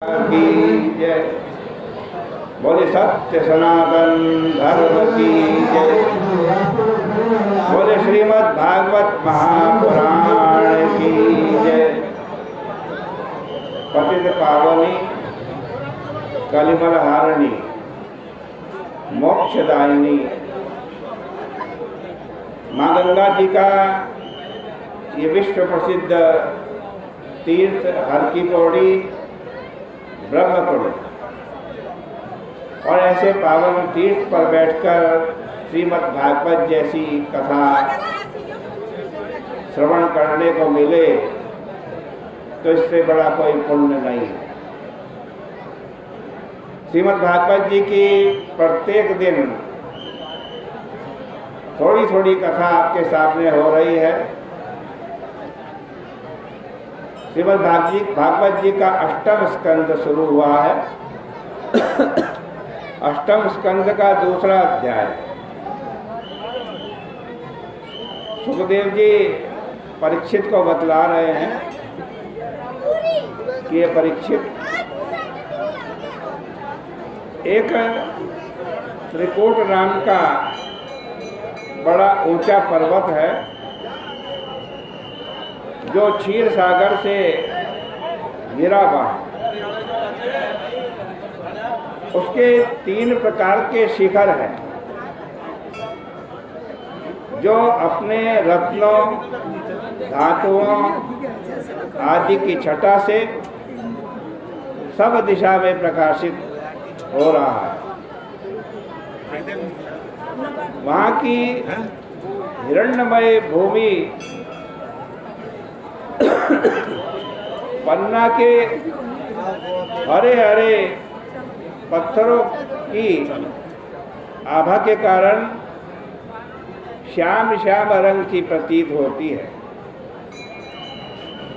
की जय। बोले सत्य सनातन धर्म की जय। बोले श्रीमद् भागवत महापुराण की जय। पतित पावनी कलिमल हारिणी मोक्षदायिनी माँ गंगा जी का ये विश्व प्रसिद्ध तीर्थ हर की पौड़ी ब्रह्मकुंड और ऐसे पावन तीर्थ पर बैठकर श्रीमद् भागवत जैसी कथा श्रवण करने को मिले तो इससे बड़ा कोई पुण्य नहीं है। श्रीमद् भागवत जी की प्रत्येक दिन थोड़ी थोड़ी कथा आपके सामने हो रही है। श्रीमद् भागवत जी का अष्टम स्कंद शुरू हुआ है। अष्टम स्कंद का दूसरा अध्याय। सुखदेव जी परीक्षित को बतला रहे हैं कि ये परीक्षित एक त्रिकूट नाम का बड़ा ऊंचा पर्वत है जो क्षीर सागर से घिरा हुआ है। उसके 3 प्रकार के शिखर हैं जो अपने रत्नों धातुओं आदि की छटा से सब दिशा में प्रकाशित हो रहा है। वहाँ की हिरण्यमय भूमि पन्ना के हरे हरे पत्थरों की आभा के कारण श्याम श्याम रंग की प्रतीत होती है।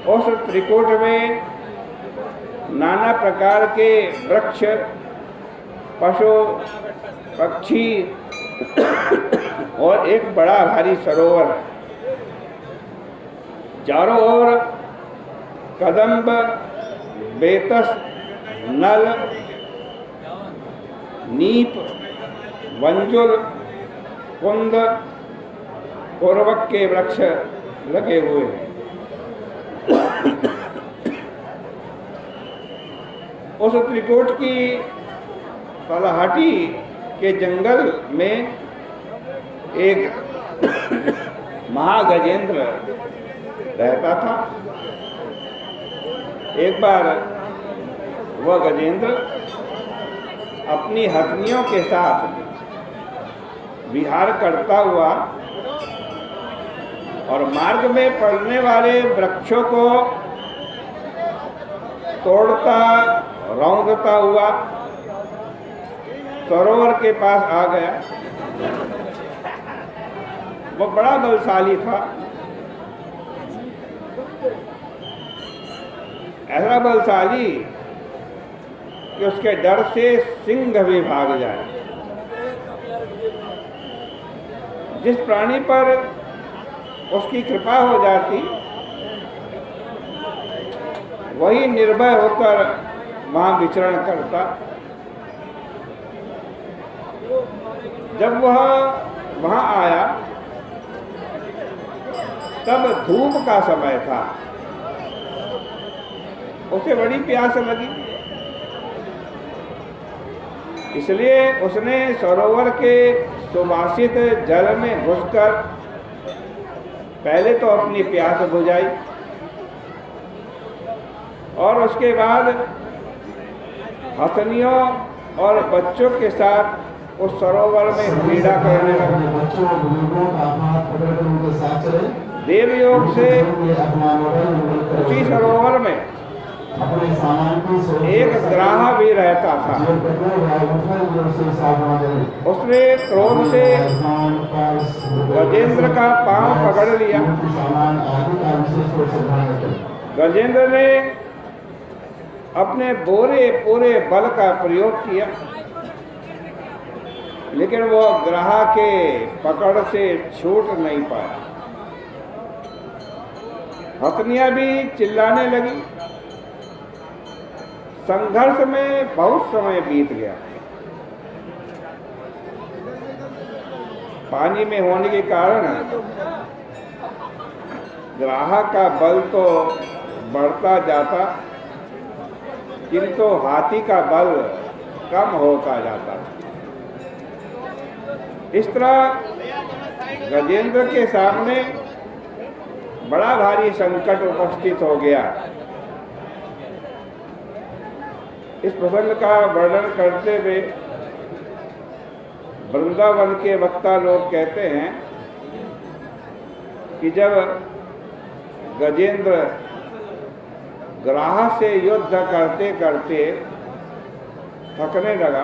उस त्रिकूट में नाना प्रकार के वृक्ष पशु पक्षी और एक बड़ा भारी सरोवर है। चारों ओर कदम्ब बेतस नल नीप वंजुल कुंद कोरवक के वृक्ष लगे हुए हैं। उस त्रिकूट की तलहटी के जंगल में एक महागजेंद्र रहता था। एक बार वह गजेंद्र अपनी हथनियों के साथ विहार करता हुआ और मार्ग में पड़ने वाले वृक्षों को तोड़ता रौंदता हुआ सरोवर के पास आ गया। वह बड़ा बलशाली था। ऐसा बलशाली कि उसके डर से सिंह भी भाग जाए। जिस प्राणी पर उसकी कृपा हो जाती वही निर्भय होकर वहां विचरण करता। जब वह वहां आया तब धूप का समय था। उसे बड़ी प्यास लगी, इसलिए उसने सरोवर के सुवासित जल में घुसकर पहले तो अपनी प्यास बुझाई और उसके बाद हथनियों और बच्चों के साथ उस सरोवर में क्रीड़ा करने लगा। देवयोग से उसी सरोवर में एक ग्राह भी रहता था। उसने क्रोध से गजेंद्र का पांव पकड़ लिया। गजेंद्र ने अपने पूरे बल का प्रयोग किया, लेकिन वो ग्राह के पकड़ से छूट नहीं पाया। हथनियां भी चिल्लाने लगी। संघर्ष में बहुत समय बीत गया। पानी में होने के कारण ग्राहक का बल तो बढ़ता जाता, किंतु हाथी का बल कम होता जाता। इस तरह गजेंद्र के सामने बड़ा भारी संकट उपस्थित हो गया। इस प्रसंग का वर्णन करते हुए वृंदावन के वक्ता लोग कहते हैं कि जब गजेंद्र ग्राह से युद्ध करते करते थकने लगा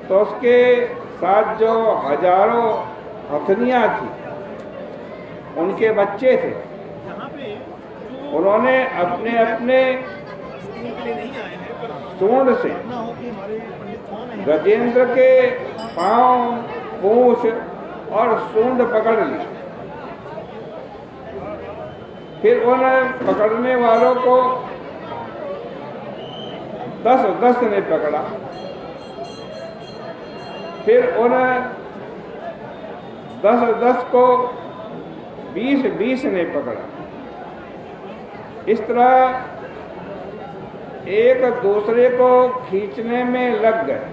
तो उसके साथ जो हजारों हथनियां थी, उनके बच्चे थे, उन्होंने अपने अपने सूंड से गजेंद्र के पांव, पूंछ और सूंड पकड़ ली। फिर उन पकड़ने वालों को 10-10 ने पकड़ा, फिर उन 10-10 को 20-20 ने पकड़ा। इस तरह एक दूसरे को खींचने में लग गए,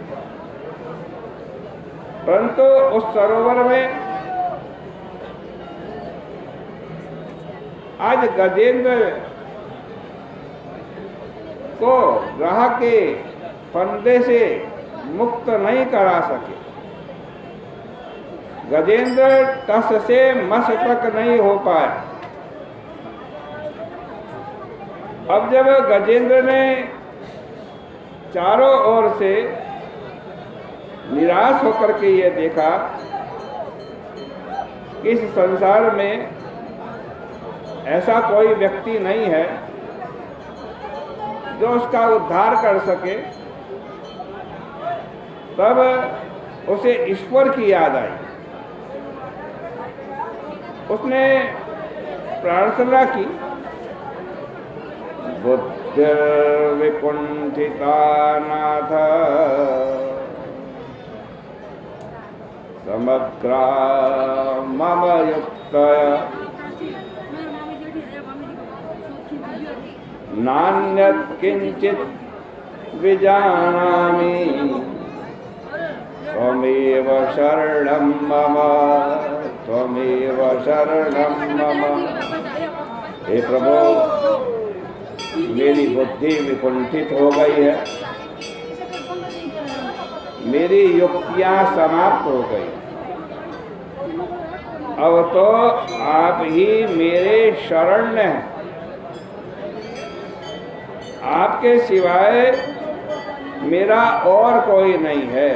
परंतु उस सरोवर में आज गजेंद्र को ग्राह के फंदे से मुक्त नहीं करा सके। गजेंद्र टस से मस तक नहीं हो पाया। अब जब गजेंद्र ने चारों ओर से निराश होकर के ये देखा कि इस संसार में ऐसा कोई व्यक्ति नहीं है जो उसका उद्धार कर सके, तब उसे ईश्वर की याद आई। उसने प्रार्थना की, बुद्धि विकुंठिता नाथ समग्रा मम युक्तया नान्यत् किंचित विजानामि त्वमेव शरणं मम, त्वमेव शरणं मम। हे प्रभु, मेरी बुद्धि विकुंठित हो गई है, मेरी युक्तियां समाप्त हो गई। अब तो आप ही मेरे शरण हैं, आपके सिवाय मेरा और कोई नहीं है।